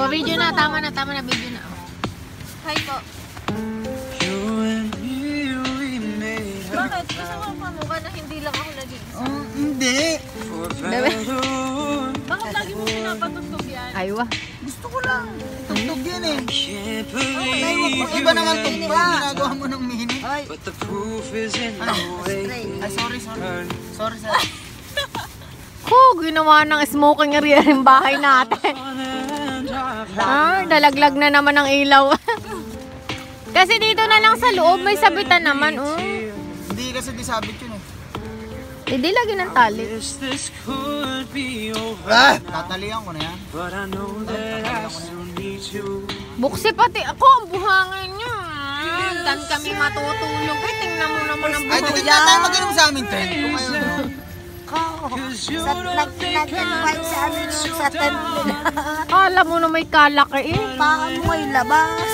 Oh, video na. Tama na, video na. Hi po. Bakit? Gusto mo pamukha na hindi lang ako nag-iisa? Hindi. Bakit lagi mo pinapatugtog yan? Aywa. Gusto ko lang. Tugtog yan eh. Kung iba naman tugtog, ginagawa mo ng mini. Ay, sorry. Sorry, sir. Ginawa ng smoking area yung bahay natin. Dalaglag na naman ang ilaw. Kasi dito na lang sa loob, may sabitan naman. Hindi kasi disabit yun eh. Hindi lagi ng tali. Tatalian ko na yan. Buksi pati ako, ang buhangin niya. Dan kami matutulog. Tingnan mo naman ang Ay, buhangin. hindi na tayo mag-inom sa amin, Trent. Kung ayaw, no? Nag-invite sa amin sa tent nila. Alam mo na may kalaki eh. Baka mo may labas.